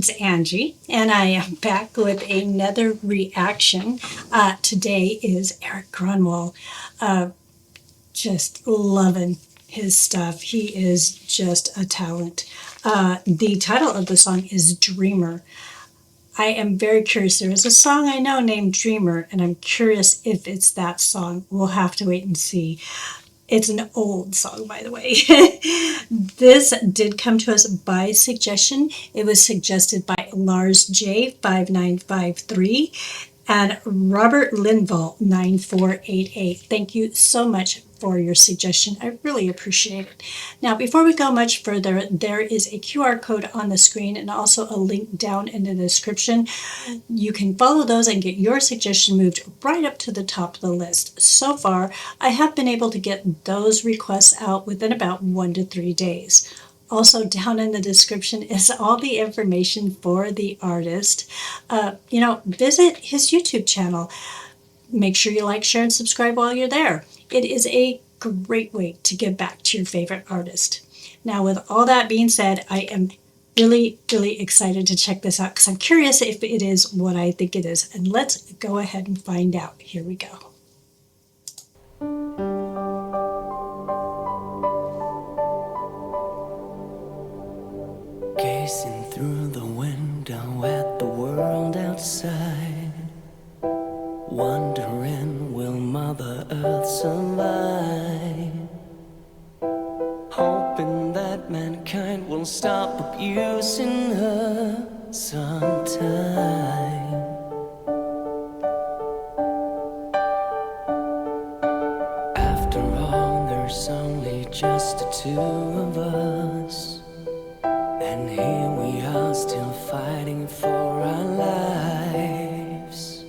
It's Angie, and I am back with another reaction. Today is ERIK GRONWALL. Just loving his stuff. He is just a talent. The title of the song is Dreamer. I am very curious. There is a song I know named Dreamer, and I'm curious if it's that song. We'll have to wait and see. It's an old song, by the way. This did come to us by suggestion. It was suggested by Lars J5953 and Robert Linval 9488. Thank you so much for your suggestion. I really appreciate it. Now, before we go much further, there is a QR code on the screen and also a link down in the description. You can follow those and get your suggestion moved right up to the top of the list. So far, I have been able to get those requests out within about 1 to 3 days. Also, down in the description is all the information for the artist. Visit his YouTube channel. Make sure you like, share, and subscribe while you're there. It is a great way to give back to your favorite artist. Now, with all that being said, I am really, really excited to check this out because I'm curious if it is what I think it is. And let's go ahead and find out. Here we go. Gazing through the window at the world outside, wondering, will Mother Earth survive? Hoping that mankind will stop abusing her sometime. After all, there's only just the two of us, and here we are still fighting for our lives,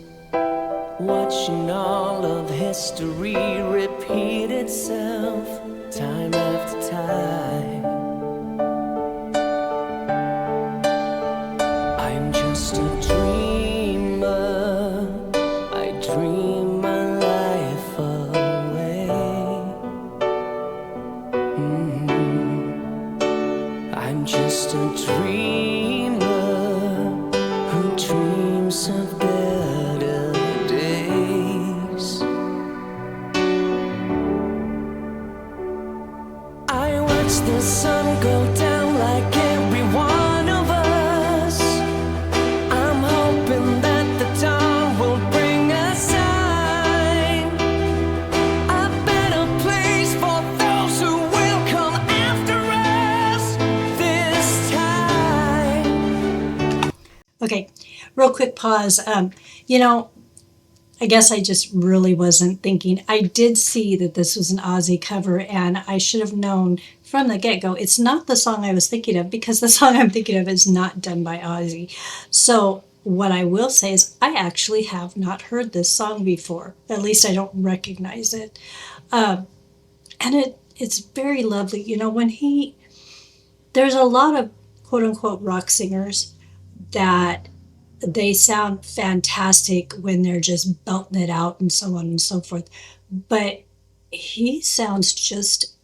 watching all of history repeat itself time after time. I'm just a dreamer, I dream my life away. I'm just a dreamer who dreams of better days. I watch the sun go down like every one of us. I'm hoping that the dawn will bring a sign, a better place for those who will come after us this time. Okay, real quick pause. I guess I just really wasn't thinking. I did see that this was an Ozzy cover, and I should have known from the get-go it's not the song I was thinking of, because the song I'm thinking of is not done by Ozzy. So what I will say is I actually have not heard this song before. At least I don't recognize it. And it's very lovely. There's a lot of quote-unquote rock singers that they sound fantastic when they're just belting it out and so on and so forth. But he sounds just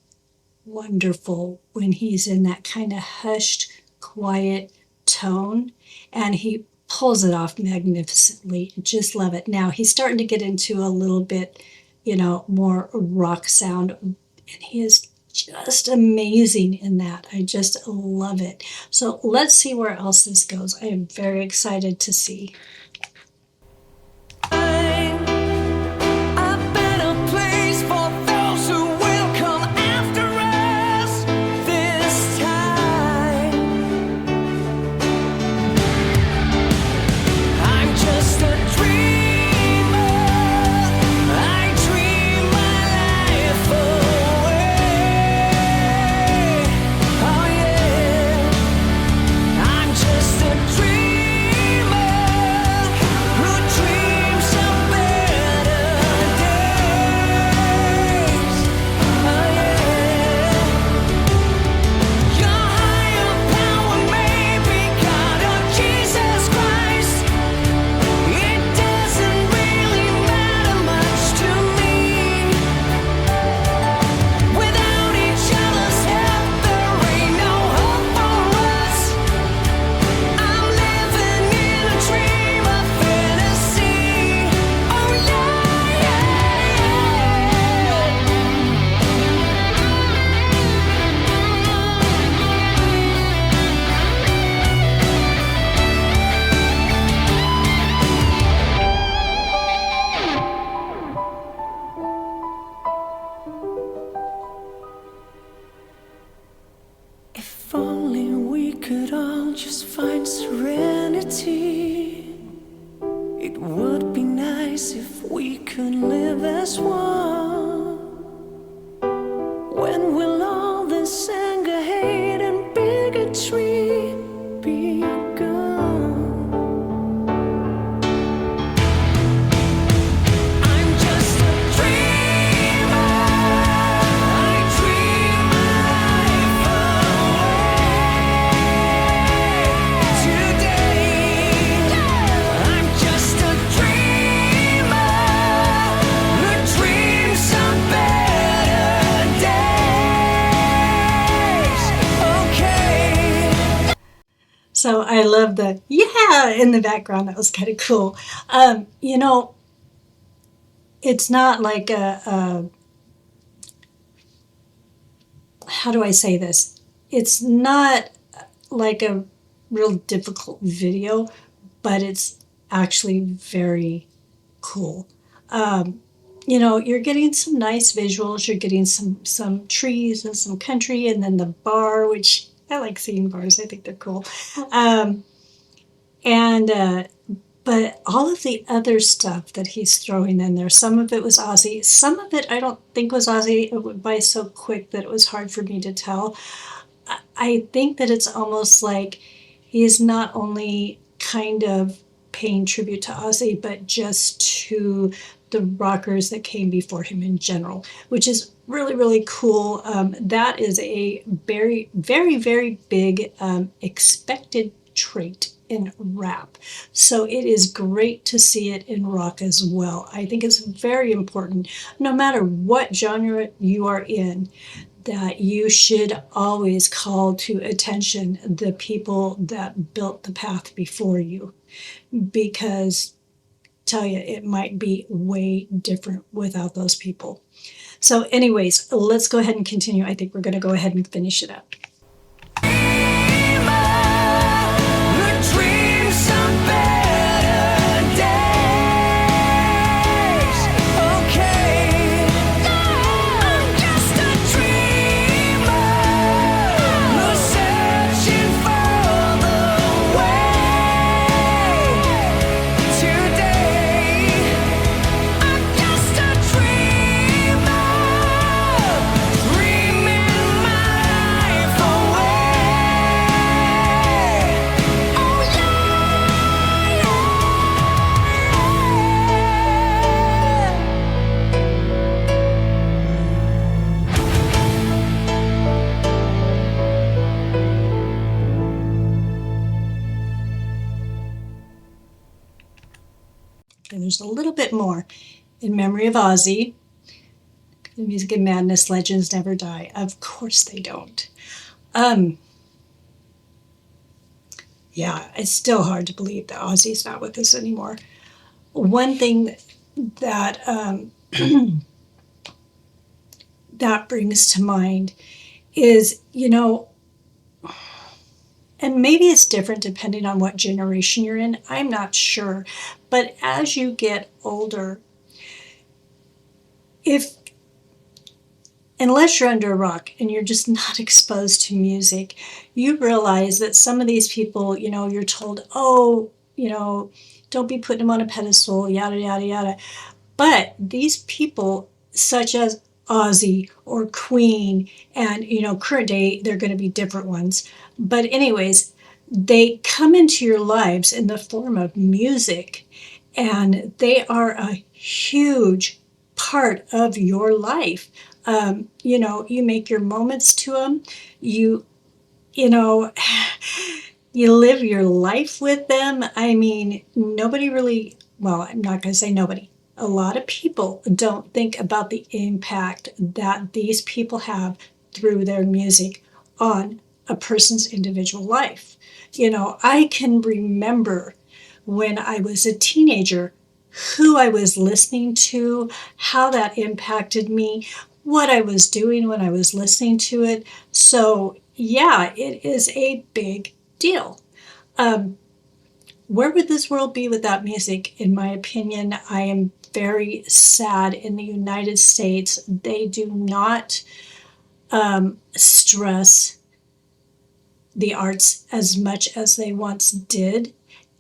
wonderful when he's in that kind of hushed, quiet tone, and he pulls it off magnificently. Just love it. Now he's starting to get into a little bit, more rock sound, and he is just amazing in that. I just love it. So let's see where else this goes. I am very excited to see. could live as one. When will all this anger, hate, and bigotry be gone? I'm just a dreamer. I dream life away today. I'm just a dreamer who dreams of better days. Okay. So I love the yeah in the background. That was kind of cool. You know, it's not like a how do I say this? It's not like a real difficult video, but it's actually very cool. You know, you're getting some nice visuals. You're getting some trees and some country, and then the bar, which I like seeing bars. I think they're cool. Um, and but all of the other stuff that he's throwing in there, some of it was Ozzy, some of it I don't think was Ozzy. It went by so quick that it was hard for me to tell. I think that it's almost like he's not only kind of paying tribute to Ozzy, but just to the rockers that came before him in general, which is really, really cool. That is a very, very, very big expected trait in rap. So it is great to see it in rock as well. I think it's very important, no matter what genre you are in, that you should always call to attention the people that built the path before you, because tell you it might be way different without those people. So anyways, let's go ahead and continue. I think we're going to go ahead and finish it up. And there's a little bit more. In memory of Ozzy, the music and madness, legends never die. Of course they don't. Yeah, it's still hard to believe that Ozzy's not with us anymore. One thing that that brings to mind is, you know, and maybe it's different depending on what generation you're in. I'm not sure. But as you get older, unless you're under a rock and you're just not exposed to music, you realize that some of these people, you know, you're told, oh, you know, don't be putting them on a pedestal, yada, yada, yada. But these people, such as Ozzy or Queen, and, you know, current day, they're going to be different ones. But anyways, they come into your lives in the form of music, and they are a huge part of your life. You know, you make your moments to them. You know, you live your life with them. I mean, nobody really, well, I'm not going to say nobody. A lot of people don't think about the impact that these people have through their music on a person's individual life. You know, I can remember when I was a teenager who I was listening to, how that impacted me, what I was doing when I was listening to it. So, yeah, it is a big deal. Where would this world be without music? In my opinion, I am very sad. In the United States, they do not stress the arts as much as they once did.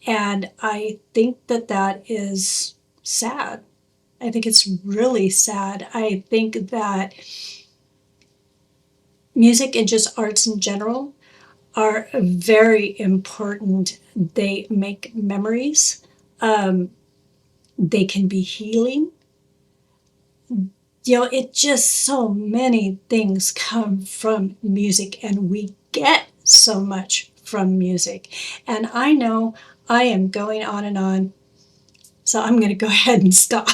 And I think that that is sad. I think it's really sad. I think that music and just arts in general are very important. They make memories. They can be healing. It just so many things come from music, and we get so much from music. And I know I am going on and on, so I'm going to go ahead and stop.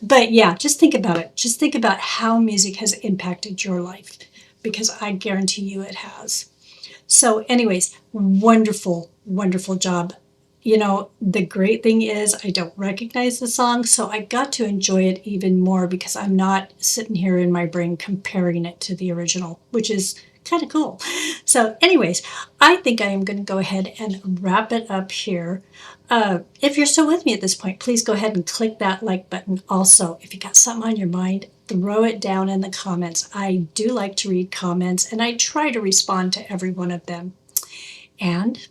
But yeah, just think about it. Just think about how music has impacted your life, because I guarantee you it has. So, anyways, wonderful, wonderful job. The great thing is I don't recognize the song, so I got to enjoy it even more because I'm not sitting here in my brain comparing it to the original, which is kind of cool. So, anyways, I think I am going to go ahead and wrap it up here. If you're still with me at this point, please go ahead and click that like button. Also, if you got something on your mind, throw it down in the comments. I do like to read comments, and I try to respond to every one of them. And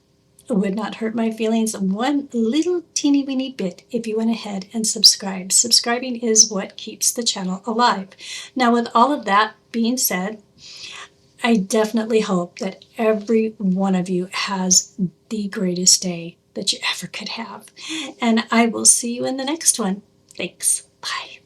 it would not hurt my feelings one little teeny weeny bit if you went ahead and subscribed. Subscribing is what keeps the channel alive. Now, with all of that being said, I definitely hope that every one of you has the greatest day that you ever could have. And I will see you in the next one. Thanks. Bye.